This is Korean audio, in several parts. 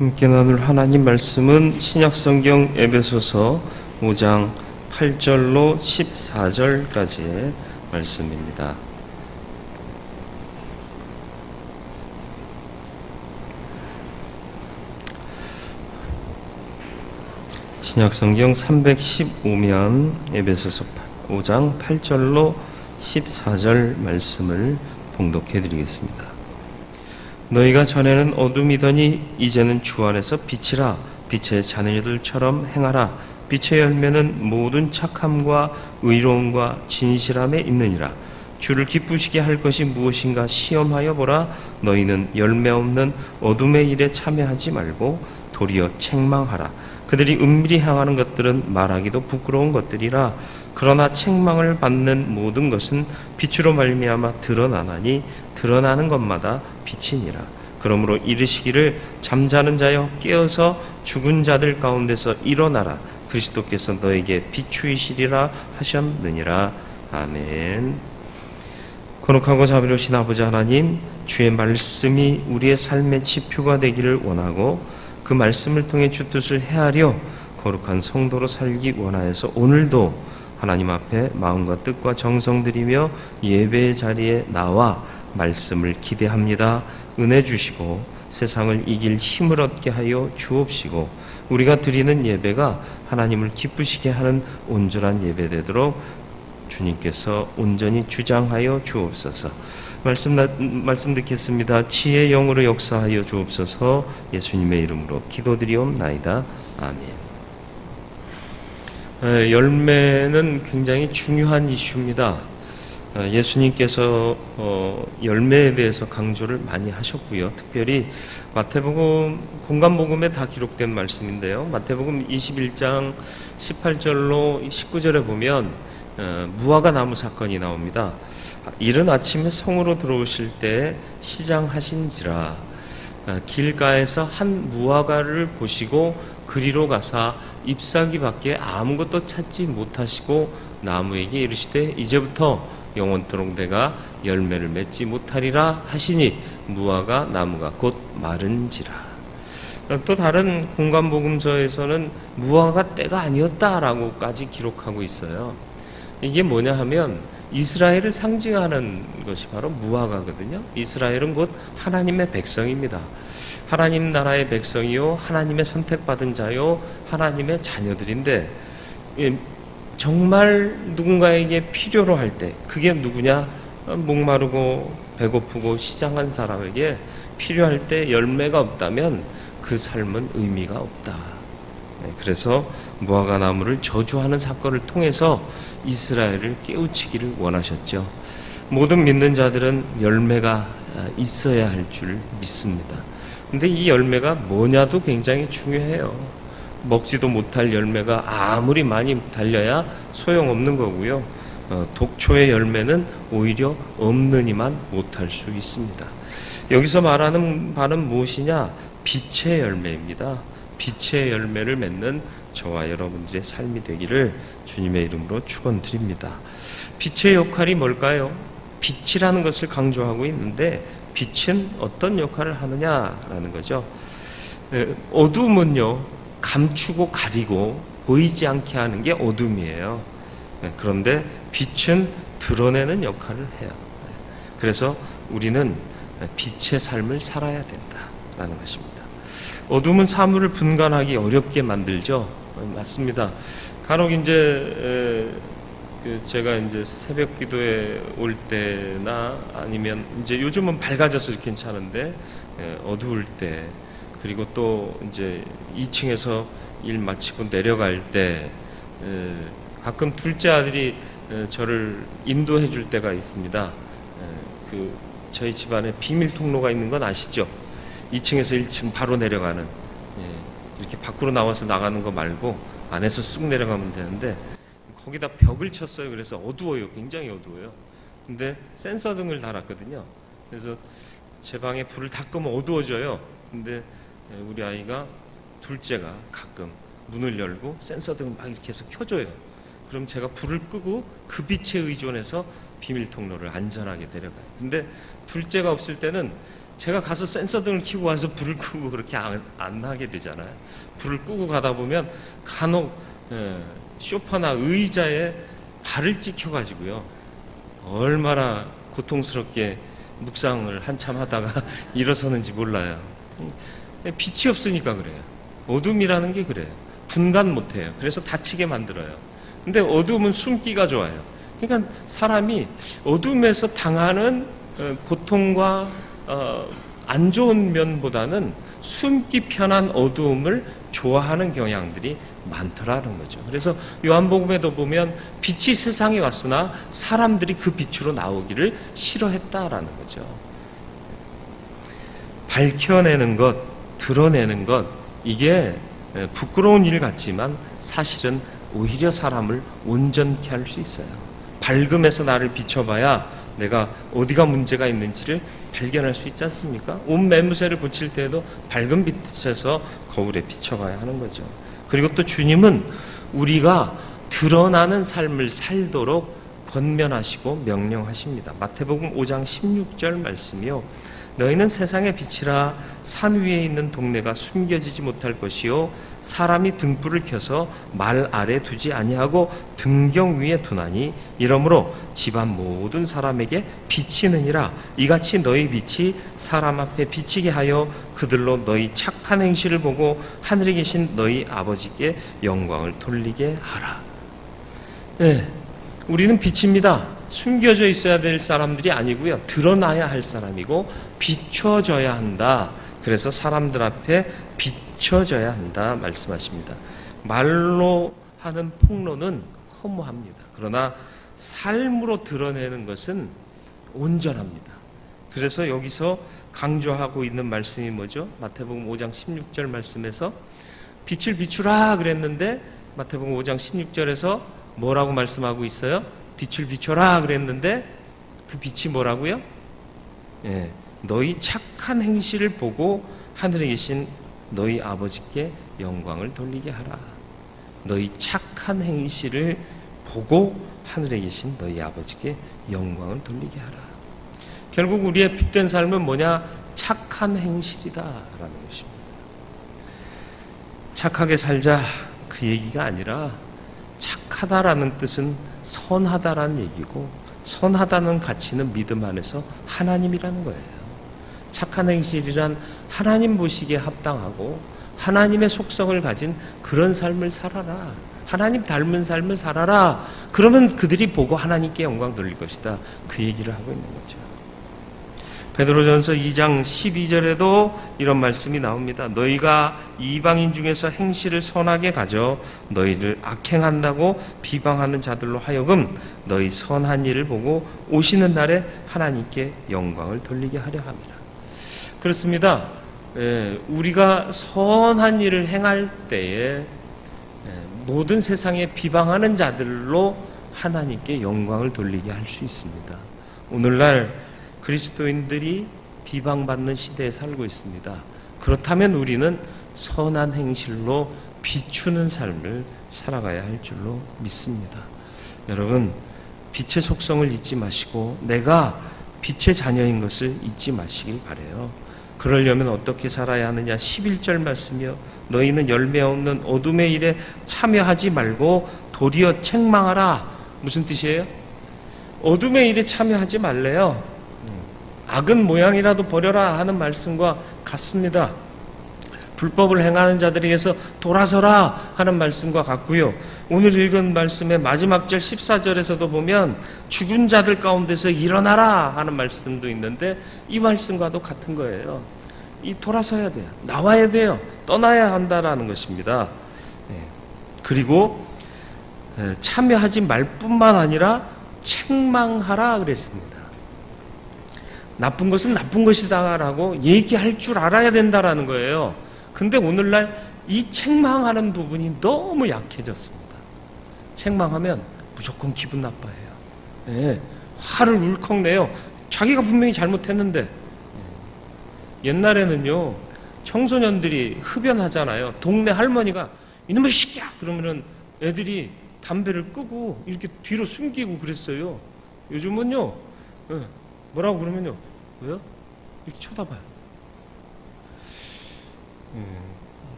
함께 나눌 하나님 말씀은 신약성경 에베소서 5장 8절로 14절까지의 말씀입니다. 신약성경 315면 에베소서 5장 8절로 14절 말씀을 봉독해 드리겠습니다. 너희가 전에는 어둠이더니 이제는 주 안에서 빛이라. 빛의 자녀들처럼 행하라. 빛의 열매는 모든 착함과 의로움과 진실함에 있느니라. 주를 기쁘시게 할 것이 무엇인가 시험하여 보라. 너희는 열매 없는 어둠의 일에 참여하지 말고 도리어 책망하라. 그들이 은밀히 행하는 것들은 말하기도 부끄러운 것들이라. 그러나 책망을 받는 모든 것은 빛으로 말미암아 드러나나니 드러나는 것마다 빛이니라. 그러므로 이르시기를 잠자는 자여 깨어서 죽은 자들 가운데서 일어나라. 그리스도께서 너에게 비추이시리라 하셨느니라. 아멘. 거룩하고 자비로우신 아버지 하나님, 주의 말씀이 우리의 삶의 지표가 되기를 원하고 그 말씀을 통해 주 뜻을 헤아려 거룩한 성도로 살기 원하여서 오늘도 하나님 앞에 마음과 뜻과 정성 들이며 예배의 자리에 나와 말씀을 기대합니다. 은혜 주시고 세상을 이길 힘을 얻게 하여 주옵시고 우리가 드리는 예배가 하나님을 기쁘시게 하는 온전한 예배 되도록 주님께서 온전히 주장하여 주옵소서. 말씀 듣겠습니다. 지혜의 영으로 역사하여 주옵소서. 예수님의 이름으로 기도드리옵나이다. 아멘. 열매는 굉장히 중요한 이슈입니다. 예수님께서 열매에 대해서 강조를 많이 하셨고요. 특별히 마태복음 공간복음에 다 기록된 말씀인데요. 마태복음 21장 18절로 19절에 보면 무화과 나무 사건이 나옵니다. 이른 아침에 성으로 들어오실 때 시장하신지라 길가에서 한 무화과를 보시고 그리로 가사 잎사귀밖에 아무것도 찾지 못하시고 나무에게 이르시되 이제부터 영원토록 내가 열매를 맺지 못하리라 하시니 무화과 나무가 곧 마른지라. 또 다른 공간복음서에서는 무화과 때가 아니었다라고까지 기록하고 있어요. 이게 뭐냐 하면 이스라엘을 상징하는 것이 바로 무화과거든요. 이스라엘은 곧 하나님의 백성입니다. 하나님 나라의 백성이요 하나님의 선택받은 자요 하나님의 자녀들인데 정말 누군가에게 필요로 할 때 그게 누구냐? 목마르고 배고프고 시장한 사람에게 필요할 때 열매가 없다면 그 삶은 의미가 없다. 그래서 무화과 나무를 저주하는 사건을 통해서 이스라엘을 깨우치기를 원하셨죠. 모든 믿는 자들은 열매가 있어야 할 줄 믿습니다. 근데 이 열매가 뭐냐도 굉장히 중요해요. 먹지도 못할 열매가 아무리 많이 달려야 소용없는 거고요. 독초의 열매는 오히려 없느니만 못할 수 있습니다. 여기서 말하는 바는 무엇이냐? 빛의 열매입니다. 빛의 열매를 맺는 저와 여러분들의 삶이 되기를 주님의 이름으로 축원드립니다. 빛의 역할이 뭘까요? 빛이라는 것을 강조하고 있는데 빛은 어떤 역할을 하느냐라는 거죠. 어둠은요 감추고 가리고 보이지 않게 하는 게 어둠이에요. 그런데 빛은 드러내는 역할을 해요. 그래서 우리는 빛의 삶을 살아야 된다라는 것입니다. 어둠은 사물을 분간하기 어렵게 만들죠. 맞습니다. 간혹 이제 제가 이제 새벽 기도에 올 때나 아니면 이제 요즘은 밝아져서 괜찮은데 어두울 때 그리고 또 이제 2층에서 일 마치고 내려갈 때 가끔 둘째 아들이 저를 인도해 줄 때가 있습니다. 저희 집안에 비밀 통로가 있는 건 아시죠? 2층에서 1층 바로 내려가는 이렇게 밖으로 나와서 나가는 거 말고 안에서 쑥 내려가면 되는데 거기다 벽을 쳤어요. 그래서 어두워요. 굉장히 어두워요. 근데 센서 등을 달았거든요. 그래서 제 방에 불을 다 끄면 어두워져요. 근데 우리 아이가 둘째가 가끔 문을 열고 센서 등을 막 이렇게 해서 켜줘요. 그럼 제가 불을 끄고 그 빛에 의존해서 비밀 통로를 안전하게 내려가요. 근데 둘째가 없을 때는 제가 가서 센서등을 켜고 와서 불을 끄고 그렇게 안 하게 되잖아요. 불을 끄고 가다 보면 간혹 소파나 의자에 발을 찍혀가지고요. 얼마나 고통스럽게 묵상을 한참 하다가 일어서는지 몰라요. 빛이 없으니까 그래요. 어둠이라는 게 그래요. 분간 못해요. 그래서 다치게 만들어요. 근데 어둠은 숨기가 좋아요. 그러니까 사람이 어둠에서 당하는 고통과 안 좋은 면보다는 숨기 편한 어두움을 좋아하는 경향들이 많더라는 거죠. 그래서 요한복음에도 보면 빛이 세상에 왔으나 사람들이 그 빛으로 나오기를 싫어했다라는 거죠. 밝혀내는 것, 드러내는 것, 이게 부끄러운 일 같지만 사실은 오히려 사람을 온전케 할 수 있어요. 밝음에서 나를 비춰봐야 내가 어디가 문제가 있는지를 발견할 수 있지 않습니까? 옷 매무새를 붙일 때에도 밝은 빛에서 거울에 비춰봐야 하는 거죠. 그리고 또 주님은 우리가 드러나는 삶을 살도록 권면하시고 명령하십니다. 마태복음 5장 16절 말씀이요. 너희는 세상의 빛이라. 산 위에 있는 동네가 숨겨지지 못할 것이요 사람이 등불을 켜서 말 아래 두지 아니하고 등경 위에 두나니 이러므로 집안 모든 사람에게 비치느니라. 이같이 너희 빛이 사람 앞에 비치게 하여 그들로 너희 착한 행실을 보고 하늘에 계신 너희 아버지께 영광을 돌리게 하라. 네, 우리는 빛입니다. 숨겨져 있어야 될 사람들이 아니고요. 드러나야 할 사람이고 비춰져야 한다. 그래서 사람들 앞에 비춰져야 한다 말씀하십니다. 말로 하는 폭로는 허무합니다. 그러나 삶으로 드러내는 것은 온전합니다. 그래서 여기서 강조하고 있는 말씀이 뭐죠? 마태복음 5장 16절 말씀에서 빛을 비추라 그랬는데 마태복음 5장 16절에서 뭐라고 말씀하고 있어요? 빛을 비춰라 그랬는데 그 빛이 뭐라고요? 예, 너희 착한 행실을 보고 하늘에 계신 너희 아버지께 영광을 돌리게 하라. 너희 착한 행실을 보고 하늘에 계신 너희 아버지께 영광을 돌리게 하라. 결국 우리의 빛된 삶은 뭐냐? 착한 행실이다라는 것입니다. 착하게 살자 그 얘기가 아니라 착하다라는 뜻은 선하다라는 얘기고 선하다는 가치는 믿음 안에서 하나님이라는 거예요. 착한 행실이란 하나님 보시기에 합당하고 하나님의 속성을 가진 그런 삶을 살아라. 하나님 닮은 삶을 살아라. 그러면 그들이 보고 하나님께 영광 돌릴 것이다. 그 얘기를 하고 있는 거죠. 베드로전서 2장 12절에도 이런 말씀이 나옵니다. 너희가 이방인 중에서 행실을 선하게 가져 너희를 악행한다고 비방하는 자들로 하여금 너희 선한 일을 보고 오시는 날에 하나님께 영광을 돌리게 하려 합니다. 그렇습니다. 우리가 선한 일을 행할 때에 모든 세상에 비방하는 자들로 하나님께 영광을 돌리게 할 수 있습니다. 오늘날 그리스도인들이 비방받는 시대에 살고 있습니다. 그렇다면 우리는 선한 행실로 비추는 삶을 살아가야 할 줄로 믿습니다. 여러분, 빛의 속성을 잊지 마시고 내가 빛의 자녀인 것을 잊지 마시길 바라요. 그러려면 어떻게 살아야 하느냐? 11절 말씀이요. 너희는 열매 없는 어둠의 일에 참여하지 말고 도리어 책망하라. 무슨 뜻이에요? 어둠의 일에 참여하지 말래요. 악은 모양이라도 버려라 하는 말씀과 같습니다. 불법을 행하는 자들에게서 돌아서라 하는 말씀과 같고요. 오늘 읽은 말씀의 마지막 절 14절에서도 보면 죽은 자들 가운데서 일어나라 하는 말씀도 있는데 이 말씀과도 같은 거예요. 이 돌아서야 돼요. 나와야 돼요. 떠나야 한다라는 것입니다. 그리고 참여하지 말 뿐만 아니라 책망하라 그랬습니다. 나쁜 것은 나쁜 것이다라고 얘기할 줄 알아야 된다라는 거예요. 근데 오늘날 이 책망하는 부분이 너무 약해졌습니다. 책망하면 무조건 기분 나빠해요. 화를 울컥 내요. 자기가 분명히 잘못했는데. 옛날에는요, 청소년들이 흡연하잖아요. 동네 할머니가 이놈의 새끼야! 그러면은 애들이 담배를 끄고 이렇게 뒤로 숨기고 그랬어요. 요즘은요, 뭐라고 그러면요, 왜요? 이렇게 쳐다봐요.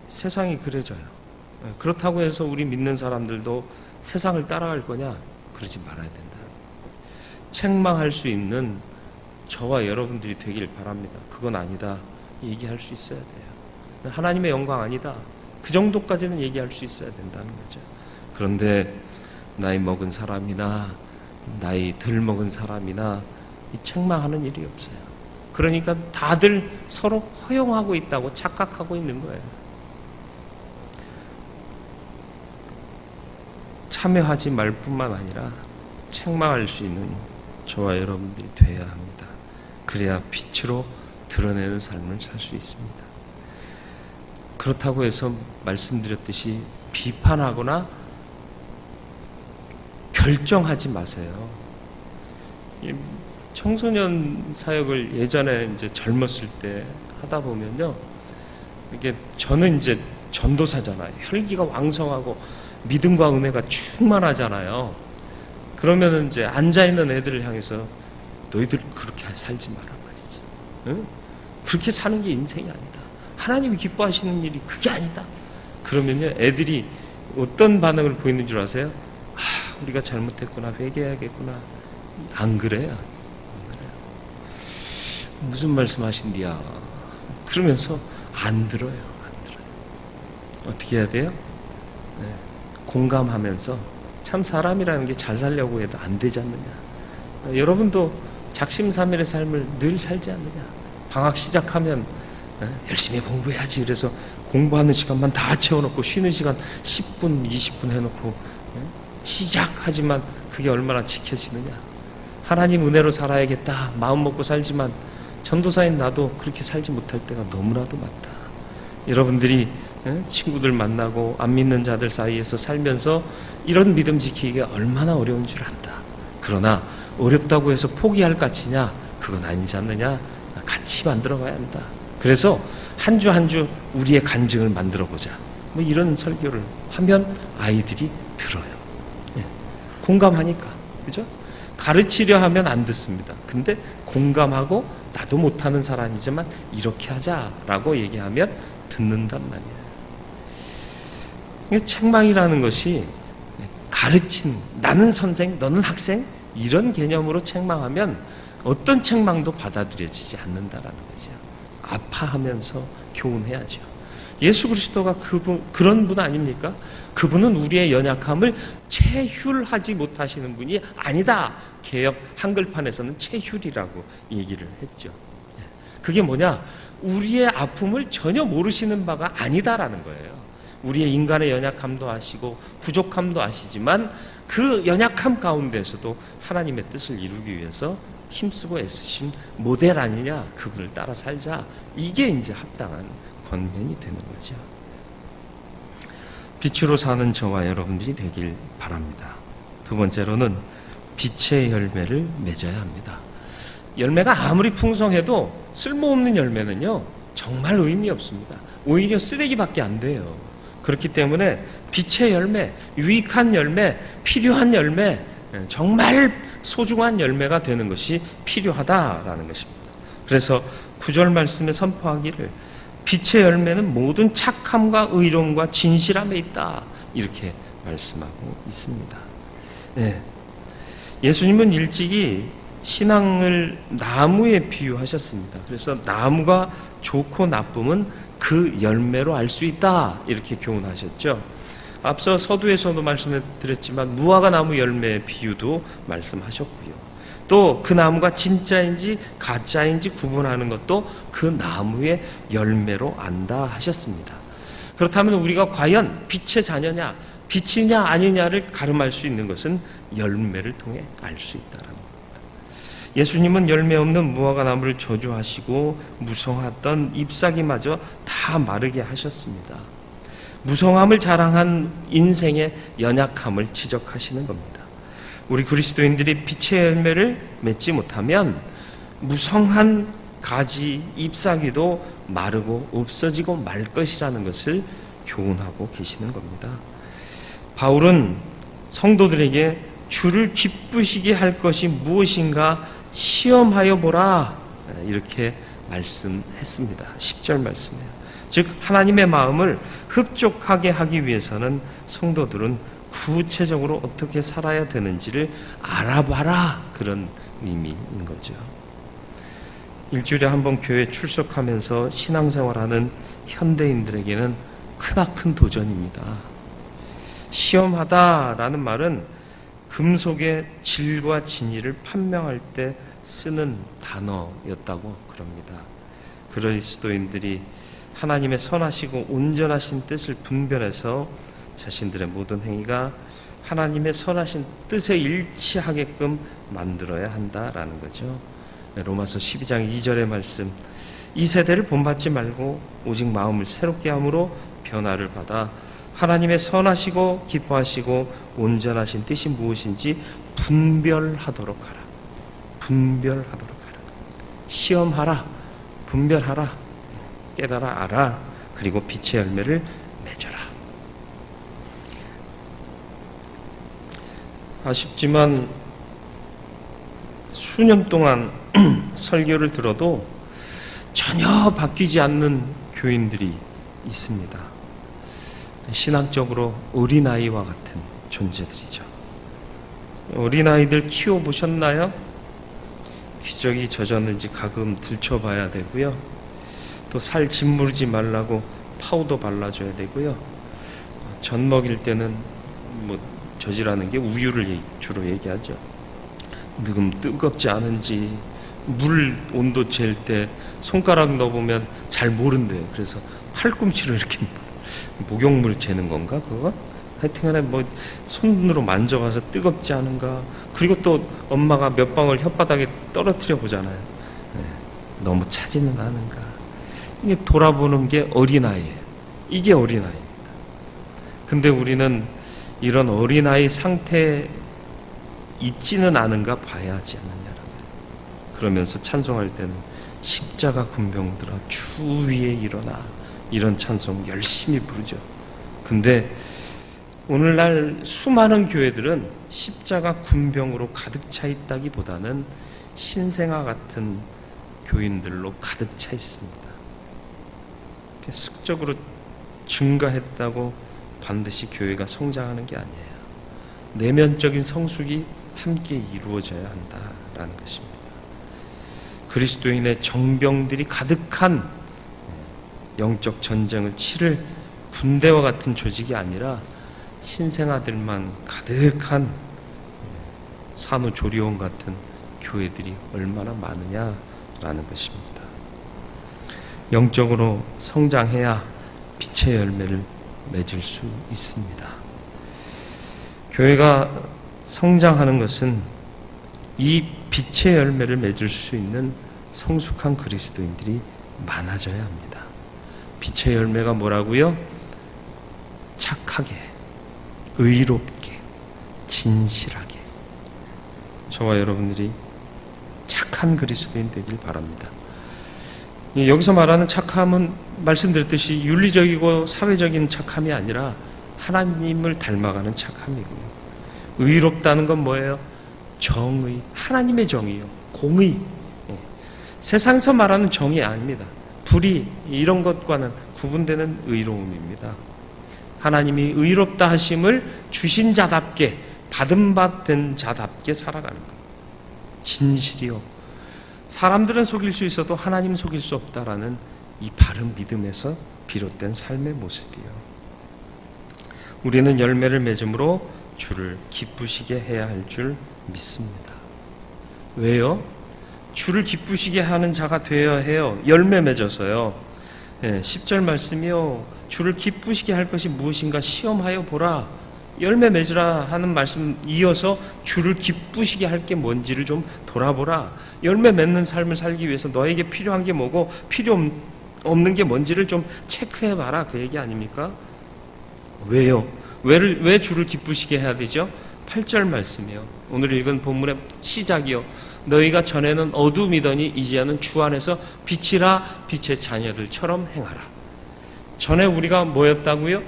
세상이 그래져요. 그렇다고 해서 우리 믿는 사람들도 세상을 따라갈 거냐? 그러지 말아야 된다. 책망할 수 있는 저와 여러분들이 되길 바랍니다. 그건 아니다. 얘기할 수 있어야 돼요. 하나님의 영광 아니다. 그 정도까지는 얘기할 수 있어야 된다는 거죠. 그런데 나이 먹은 사람이나 나이 덜 먹은 사람이나 책망하는 일이 없어요. 그러니까 다들 서로 허용하고 있다고 착각하고 있는 거예요. 참여하지 말 뿐만 아니라 책망할 수 있는 저와 여러분들이 되어야 합니다. 그래야 빛으로 드러내는 삶을 살 수 있습니다. 그렇다고 해서 말씀드렸듯이 비판하거나 결정하지 마세요. 청소년 사역을 예전에 이제 젊었을 때 하다 보면요, 이게 저는 이제 전도사잖아요. 혈기가 왕성하고 믿음과 은혜가 충만하잖아요. 그러면 이제 앉아 있는 애들을 향해서 너희들 그렇게 살지 마라 말이지. 응? 그렇게 사는 게 인생이 아니다. 하나님이 기뻐하시는 일이 그게 아니다. 그러면요, 애들이 어떤 반응을 보이는 줄 아세요? 아, 우리가 잘못했구나, 회개해야겠구나. 안 그래요. 안 그래요. 무슨 말씀하신디야? 그러면서 안 들어요. 안 들어요. 어떻게 해야 돼요? 네. 공감하면서 참 사람이라는 게 잘 살려고 해도 안 되지 않느냐. 여러분도 작심삼일의 삶을 늘 살지 않느냐. 방학 시작하면 열심히 공부해야지. 그래서 공부하는 시간만 다 채워놓고 쉬는 시간 10분, 20분 해놓고 시작하지만 그게 얼마나 지켜지느냐. 하나님 은혜로 살아야겠다 마음 먹고 살지만 전도사인 나도 그렇게 살지 못할 때가 너무나도 많다. 여러분들이 친구들 만나고 안 믿는 자들 사이에서 살면서 이런 믿음 지키기가 얼마나 어려운 줄 안다. 그러나 어렵다고 해서 포기할 가치냐? 그건 아니지 않느냐? 같이 만들어가야 한다. 그래서 한 주 한 주 우리의 간증을 만들어보자. 뭐 이런 설교를 하면 아이들이 들어요. 예. 공감하니까. 그죠? 가르치려 하면 안 듣습니다. 근데 공감하고 나도 못하는 사람이지만 이렇게 하자라고 얘기하면 듣는단 말이에요. 책망이라는 것이 가르친, 나는 선생, 너는 학생, 이런 개념으로 책망하면 어떤 책망도 받아들여지지 않는다라는 거죠. 아파하면서 교훈해야죠. 예수 그리스도가 그런 분 아닙니까? 그분은 우리의 연약함을 체휼하지 못하시는 분이 아니다. 개역 한글판에서는 체휼이라고 얘기를 했죠. 그게 뭐냐? 우리의 아픔을 전혀 모르시는 바가 아니다라는 거예요. 우리의 인간의 연약함도 아시고 부족함도 아시지만 그 연약함 가운데서도 하나님의 뜻을 이루기 위해서 힘쓰고 애쓰신 모델 아니냐. 그분을 따라 살자. 이게 이제 합당한 권면이 되는 거죠. 빛으로 사는 저와 여러분들이 되길 바랍니다. 두 번째로는 빛의 열매를 맺어야 합니다. 열매가 아무리 풍성해도 쓸모없는 열매는요, 정말 의미 없습니다. 오히려 쓰레기밖에 안 돼요. 그렇기 때문에 빛의 열매, 유익한 열매, 필요한 열매, 정말 소중한 열매가 되는 것이 필요하다라는 것입니다. 그래서 9절 말씀에 선포하기를 빛의 열매는 모든 착함과 의로움과 진실함에 있다. 이렇게 말씀하고 있습니다. 네. 예수님은 일찍이 신앙을 나무에 비유하셨습니다. 그래서 나무가 좋고 나쁨은 그 열매로 알 수 있다. 이렇게 교훈하셨죠. 앞서 서두에서도 말씀을 드렸지만 무화과 나무 열매의 비유도 말씀하셨고요. 또 그 나무가 진짜인지 가짜인지 구분하는 것도 그 나무의 열매로 안다 하셨습니다. 그렇다면 우리가 과연 빛의 자녀냐, 빛이냐 아니냐를 가름할 수 있는 것은 열매를 통해 알 수 있다는 겁니다. 예수님은 열매 없는 무화과 나무를 저주하시고 무성했던 잎사귀마저 다 마르게 하셨습니다. 무성함을 자랑한 인생의 연약함을 지적하시는 겁니다. 우리 그리스도인들이 빛의 열매를 맺지 못하면 무성한 가지, 잎사귀도 마르고 없어지고 말 것이라는 것을 교훈하고 계시는 겁니다. 바울은 성도들에게 주를 기쁘시게 할 것이 무엇인가 시험하여 보라, 이렇게 말씀했습니다. 10절 말씀이에요. 즉 하나님의 마음을 흡족하게 하기 위해서는 성도들은 구체적으로 어떻게 살아야 되는지를 알아봐라, 그런 의미인 거죠. 일주일에 한 번 교회에 출석하면서 신앙생활하는 현대인들에게는 크나큰 도전입니다. 시험하다라는 말은 금속의 질과 진위를 판명할 때 쓰는 단어였다고 그럽니다. 그리스도인들이 하나님의 선하시고 온전하신 뜻을 분별해서 자신들의 모든 행위가 하나님의 선하신 뜻에 일치하게끔 만들어야 한다라는 거죠. 로마서 12장 2절의 말씀, 이 세대를 본받지 말고 오직 마음을 새롭게 함으로 변화를 받아 하나님의 선하시고 기뻐하시고 온전하신 뜻이 무엇인지 분별하도록 하라. 분별하도록 하라. 시험하라. 분별하라. 깨달아 알아. 그리고 빛의 열매를 맺어라. 아쉽지만 수년 동안 설교를 들어도 전혀 바뀌지 않는 교인들이 있습니다. 신학적으로 어린아이와 같은 존재들이죠. 어린아이들 키워보셨나요? 기저귀 젖었는지 가끔 들춰봐야 되고요. 또 살 짓무르지 말라고 파우더 발라줘야 되고요. 젖 먹일 때는 젖이라는 게 우유를 주로 얘기하죠. 지금 뜨겁지 않은지, 물 온도 잴 때 손가락 넣어보면 잘 모른대요. 그래서 팔꿈치로 이렇게 목욕물 재는 건가 그거? 하여튼간에 손으로 만져봐서 뜨겁지 않은가. 그리고 또 엄마가 몇 방울 혓바닥에 떨어뜨려 보잖아요. 네, 너무 차지는 않은가. 이게 돌아보는 게 어린아이예요. 이게 어린아이입니다. 근데 우리는 이런 어린아이 상태에 있지는 않은가 봐야 하지 않느냐라고. 그러면서 찬송할 때는 십자가 군병들아 주 위에 일어나, 이런 찬송 열심히 부르죠. 근데 오늘날 수많은 교회들은 십자가 군병으로 가득 차 있다기보다는 신생아 같은 교인들로 가득 차 있습니다. 계속적으로 증가했다고 반드시 교회가 성장하는 게 아니에요. 내면적인 성숙이 함께 이루어져야 한다라는 것입니다. 그리스도인의 정병들이 가득한 영적 전쟁을 치를 군대와 같은 조직이 아니라 신생아들만 가득한 산후조리원 같은 교회들이 얼마나 많으냐라는 것입니다. 영적으로 성장해야 빛의 열매를 맺을 수 있습니다. 교회가 성장하는 것은 이 빛의 열매를 맺을 수 있는 성숙한 그리스도인들이 많아져야 합니다. 빛의 열매가 뭐라고요? 착하게, 의롭게, 진실하게. 저와 여러분들이 착한 그리스도인 되길 바랍니다. 여기서 말하는 착함은 말씀드렸듯이 윤리적이고 사회적인 착함이 아니라 하나님을 닮아가는 착함이고요. 의롭다는 건 뭐예요? 정의, 하나님의 정의요. 공의. 세상에서 말하는 정의 아닙니다. 불의, 이런 것과는 구분되는 의로움입니다. 하나님이 의롭다 하심을 주신 자답게, 받은 바 된 자답게 살아가는 거예요. 진실이요. 사람들은 속일 수 있어도 하나님 속일 수 없다라는 이 바른 믿음에서 비롯된 삶의 모습이요. 우리는 열매를 맺음으로 주를 기쁘시게 해야 할 줄 믿습니다. 왜요? 주를 기쁘시게 하는 자가 되어야 해요. 열매 맺어서요. 10절 말씀이요. 주를 기쁘시게 할 것이 무엇인가 시험하여 보라. 열매 맺으라 하는 말씀 이어서 주를 기쁘시게 할 게 뭔지를 좀 돌아보라. 열매 맺는 삶을 살기 위해서 너에게 필요한 게 뭐고 필요 없는 게 뭔지를 좀 체크해봐라. 그 얘기 아닙니까? 왜요? 왜 주를 기쁘시게 해야 되죠? 8절 말씀이요. 오늘 읽은 본문의 시작이요. 너희가 전에는 어둠이더니 이제는 주 안에서 빛이라. 빛의 자녀들처럼 행하라. 전에 우리가 뭐였다고요?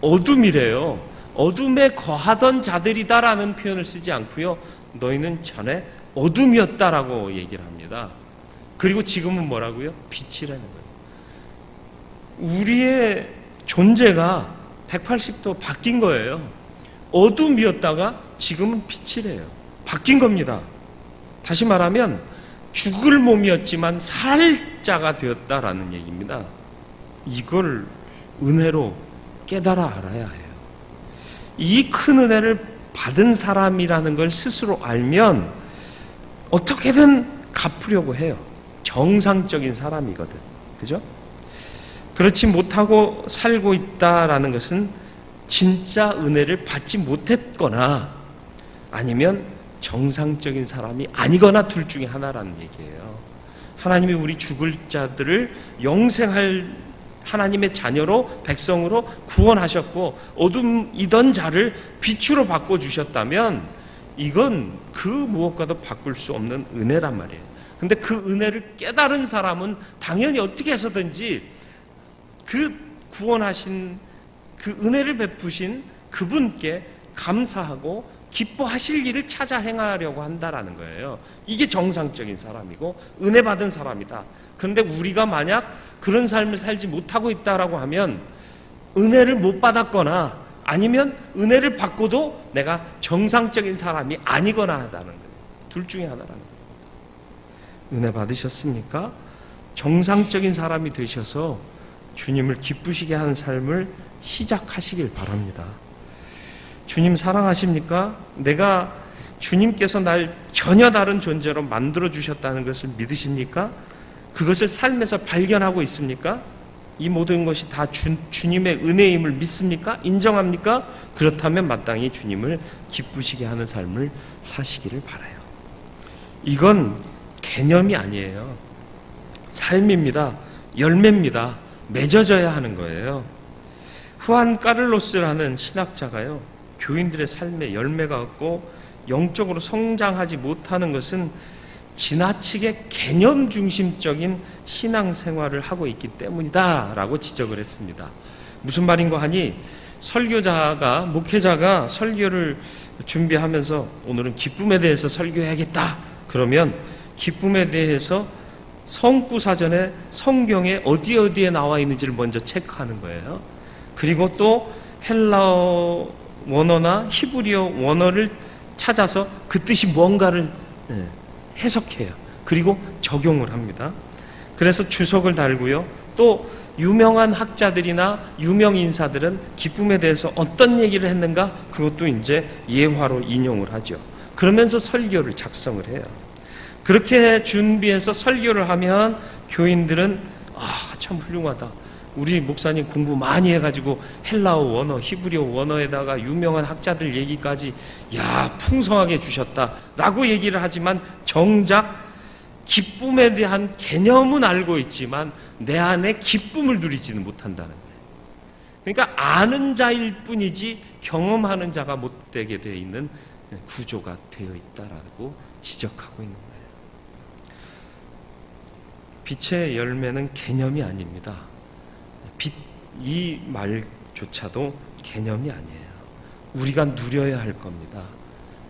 어둠이래요. 어둠에 거하던 자들이다라는 표현을 쓰지 않고요. 너희는 전에 어둠이었다라고 얘기를 합니다. 그리고 지금은 뭐라고요? 빛이라는 거예요. 우리의 존재가 180도 바뀐 거예요. 어둠이었다가 지금은 빛이래요. 바뀐 겁니다. 다시 말하면 죽을 몸이었지만 살 자가 되었다라는 얘기입니다. 이걸 은혜로 깨달아 알아야 해요. 이 큰 은혜를 받은 사람이라는 걸 스스로 알면 어떻게든 갚으려고 해요. 정상적인 사람이거든. 그죠? 그렇지 못하고 살고 있다라는 것은 진짜 은혜를 받지 못했거나 아니면 정상적인 사람이 아니거나 둘 중에 하나라는 얘기예요. 하나님이 우리 죽을 자들을 영생할 하나님의 자녀로 백성으로 구원하셨고 어둠이던 자를 빛으로 바꿔주셨다면 이건 그 무엇과도 바꿀 수 없는 은혜란 말이에요. 근데 그 은혜를 깨달은 사람은 당연히 어떻게 해서든지 그 구원하신 그 은혜를 베푸신 그분께 감사하고 기뻐하실 일을 찾아 행하려고 한다라는 거예요. 이게 정상적인 사람이고 은혜 받은 사람이다. 그런데 우리가 만약 그런 삶을 살지 못하고 있다라고 하면 은혜를 못 받았거나 아니면 은혜를 받고도 내가 정상적인 사람이 아니거나 하다는 거예요. 둘 중에 하나라는 거예요. 은혜 받으셨습니까? 정상적인 사람이 되셔서 주님을 기쁘시게 하는 삶을 시작하시길 바랍니다. 주님 사랑하십니까? 내가 주님께서 날 전혀 다른 존재로 만들어 주셨다는 것을 믿으십니까? 그것을 삶에서 발견하고 있습니까? 이 모든 것이 다 주님의 은혜임을 믿습니까? 인정합니까? 그렇다면 마땅히 주님을 기쁘시게 하는 삶을 사시기를 바라요. 이건 개념이 아니에요. 삶입니다. 열매입니다. 맺어져야 하는 거예요. 후안 까를로스라는 신학자가요, 교인들의 삶에 열매가 없고 영적으로 성장하지 못하는 것은 지나치게 개념 중심적인 신앙생활을 하고 있기 때문이다 라고 지적을 했습니다. 무슨 말인가 하니 설교자가, 목회자가 설교를 준비하면서 오늘은 기쁨에 대해서 설교해야겠다 그러면 기쁨에 대해서 성구사전에 성경에 어디에 나와 있는지를 먼저 체크하는 거예요. 그리고 또 헬라어 원어나 히브리어 원어를 찾아서 그 뜻이 뭔가를 해석해요. 그리고 적용을 합니다. 그래서 주석을 달고요. 또 유명한 학자들이나 유명 인사들은 기쁨에 대해서 어떤 얘기를 했는가 그것도 이제 예화로 인용을 하죠. 그러면서 설교를 작성을 해요. 그렇게 준비해서 설교를 하면 교인들은 참 훌륭하다. 우리 목사님 공부 많이 해가지고 헬라어 원어, 히브리어 원어에다가 유명한 학자들 얘기까지 풍성하게 주셨다 라고 얘기를 하지만 정작 기쁨에 대한 개념은 알고 있지만 내 안에 기쁨을 누리지는 못한다는 거예요. 그러니까 아는 자일 뿐이지 경험하는 자가 못 되게 되어 있는 구조가 되어 있다라고 지적하고 있는 거예요. 빛의 열매는 개념이 아닙니다. 빛, 이 말조차도 개념이 아니에요. 우리가 누려야 할 겁니다.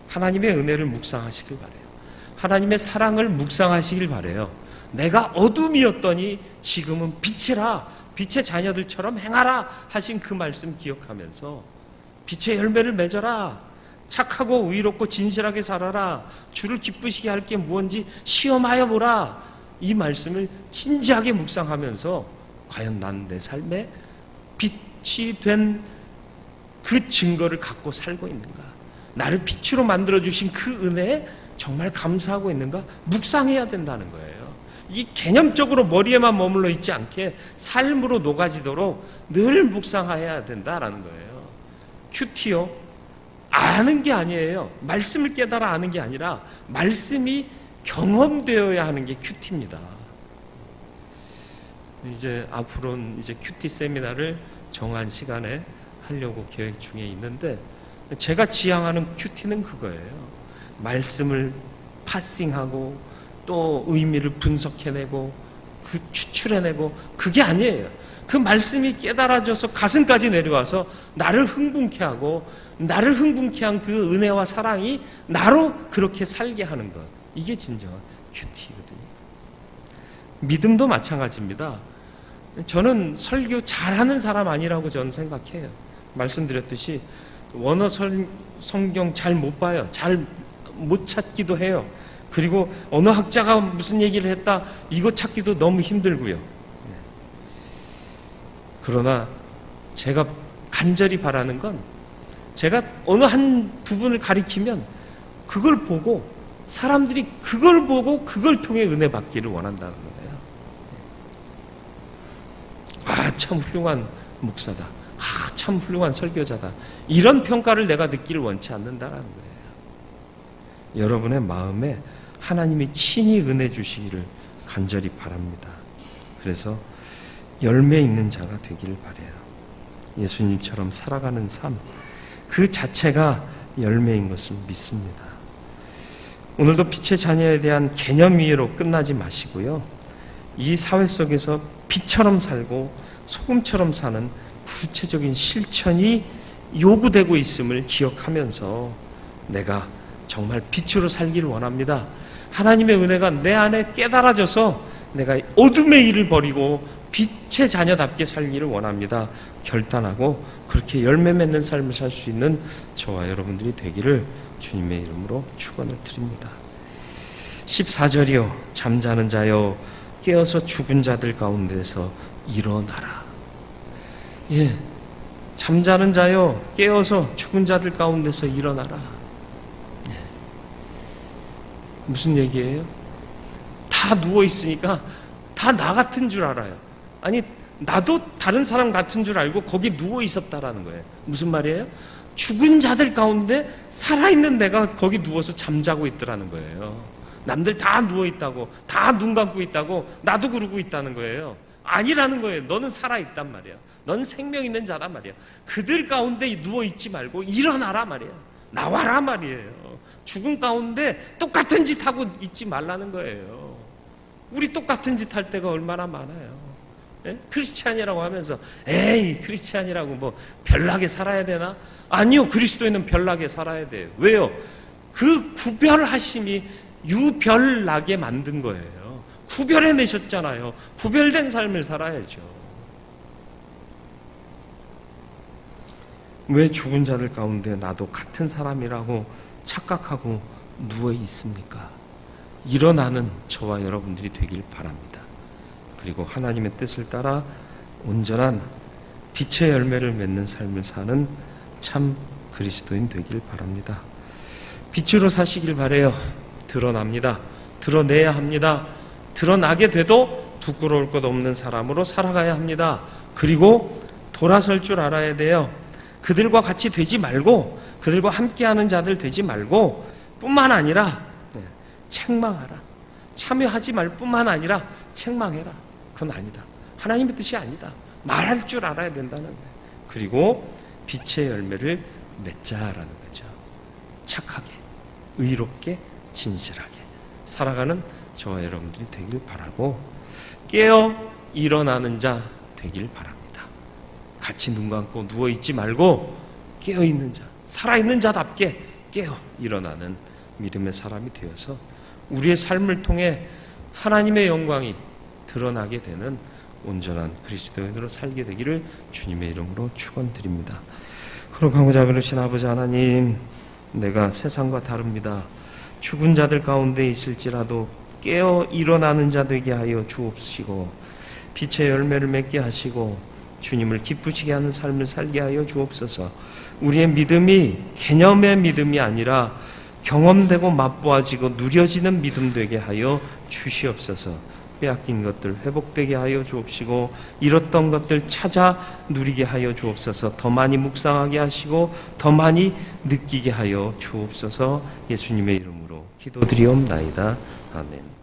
하나님의 은혜를 묵상하시길 바라요. 하나님의 사랑을 묵상하시길 바라요. 내가 어둠이었더니 지금은 빛이라, 빛의 자녀들처럼 행하라 하신 그 말씀 기억하면서 빛의 열매를 맺어라, 착하고 의롭고 진실하게 살아라, 주를 기쁘시게 할 게 무엇인지 시험하여 보라, 이 말씀을 진지하게 묵상하면서 과연 난 내 삶에 빛이 된 그 증거를 갖고 살고 있는가? 나를 빛으로 만들어주신 그 은혜에 정말 감사하고 있는가? 묵상해야 된다는 거예요. 이 개념적으로 머리에만 머물러 있지 않게 삶으로 녹아지도록 늘 묵상해야 된다라는 거예요. 큐티요? 아는 게 아니에요. 말씀을 깨달아 아는 게 아니라 말씀이 경험되어야 하는 게 큐티입니다. 이제 앞으로는 이제 큐티 세미나를 정한 시간에 하려고 계획 중에 있는데 제가 지향하는 큐티는 그거예요. 말씀을 파싱하고 또 의미를 분석해내고 그 추출해내고 그게 아니에요. 그 말씀이 깨달아져서 가슴까지 내려와서 나를 흥분케 하고 나를 흥분케 한 그 은혜와 사랑이 나로 그렇게 살게 하는 것, 이게 진정한 큐티거든요. 믿음도 마찬가지입니다. 저는 설교 잘하는 사람 아니라고 저는 생각해요. 말씀드렸듯이 원어 성경 잘 못 봐요. 잘 못 찾기도 해요. 그리고 어느 학자가 무슨 얘기를 했다, 이거 찾기도 너무 힘들고요. 그러나 제가 간절히 바라는 건, 제가 어느 한 부분을 가리키면 그걸 보고 사람들이 그걸 보고 그걸 통해 은혜 받기를 원한다는 거예요. 아, 참 훌륭한 목사다. 아, 참 훌륭한 설교자다. 이런 평가를 내가 듣기를 원치 않는다라는 거예요. 여러분의 마음에 하나님이 친히 은혜 주시기를 간절히 바랍니다. 그래서 열매 있는 자가 되기를 바라요. 예수님처럼 살아가는 삶, 그 자체가 열매인 것을 믿습니다. 오늘도 빛의 자녀에 대한 개념 이해로 끝나지 마시고요. 이 사회 속에서 빛처럼 살고 소금처럼 사는 구체적인 실천이 요구되고 있음을 기억하면서 내가 정말 빛으로 살기를 원합니다. 하나님의 은혜가 내 안에 깨달아져서 내가 어둠의 일을 버리고 빛의 자녀답게 살기를 원합니다. 결단하고 그렇게 열매 맺는 삶을 살 수 있는 저와 여러분들이 되기를 주님의 이름으로 축원을 드립니다. 14절이요. 잠자는 자여 깨어서 죽은 자들 가운데서 일어나라. 예, 잠자는 자여 깨어서 죽은 자들 가운데서 일어나라. 예. 무슨 얘기예요? 다 누워있으니까 다 나 같은 줄 알아요. 아니, 나도 다른 사람 같은 줄 알고 거기 누워있었다라는 거예요. 무슨 말이에요? 죽은 자들 가운데 살아있는 내가 거기 누워서 잠자고 있더라는 거예요. 남들 다 누워있다고, 다 눈 감고 있다고, 나도 그러고 있다는 거예요. 아니라는 거예요. 너는 살아있단 말이야. 넌 생명 있는 자단 말이야. 그들 가운데 누워있지 말고 일어나라 말이야. 나와라 말이에요. 죽은 가운데 똑같은 짓 하고 있지 말라는 거예요. 우리 똑같은 짓 할 때가 얼마나 많아요. 예? 크리스찬이라고 하면서 에이, 크리스찬이라고 뭐 별나게 살아야 되나? 아니요, 그리스도인은 별나게 살아야 돼요. 왜요? 그 구별하심이 유별나게 만든 거예요. 구별해내셨잖아요. 구별된 삶을 살아야죠. 왜 죽은 자들 가운데 나도 같은 사람이라고 착각하고 누워 있습니까? 일어나는 저와 여러분들이 되길 바랍니다. 그리고 하나님의 뜻을 따라 온전한 빛의 열매를 맺는 삶을 사는 참 그리스도인 되길 바랍니다. 빛으로 사시길 바라요. 드러납니다. 드러내야 합니다. 드러나게 돼도 부끄러울 것 없는 사람으로 살아가야 합니다. 그리고 돌아설 줄 알아야 돼요. 그들과 같이 되지 말고, 그들과 함께하는 자들 되지 말고, 뿐만 아니라 책망하라. 참여하지 말 뿐만 아니라 책망해라. 그건 아니다. 하나님의 뜻이 아니다. 말할 줄 알아야 된다는 거예요. 그리고 빛의 열매를 맺자라는 거죠. 착하게, 의롭게, 진실하게 살아가는 저와 여러분들이 되길 바라고, 깨어 일어나는 자 되길 바랍니다. 같이 눈 감고 누워있지 말고 깨어있는 자, 살아있는 자답게 깨어 일어나는 믿음의 사람이 되어서 우리의 삶을 통해 하나님의 영광이 드러나게 되는 온전한 그리스도인으로 살게 되기를 주님의 이름으로 축원드립니다. 거룩하고자 그러신 아버지 하나님, 내가 세상과 다릅니다. 죽은 자들 가운데 있을지라도 깨어 일어나는 자 되게 하여 주옵시고, 빛의 열매를 맺게 하시고 주님을 기쁘시게 하는 삶을 살게 하여 주옵소서. 우리의 믿음이 개념의 믿음이 아니라 경험되고 맛보아지고 누려지는 믿음 되게 하여 주시옵소서. 빼앗긴 것들 회복되게 하여 주옵시고, 잃었던 것들 찾아 누리게 하여 주옵소서. 더 많이 묵상하게 하시고 더 많이 느끼게 하여 주옵소서. 예수님의 이름으로 기도드리옵나이다. 아멘.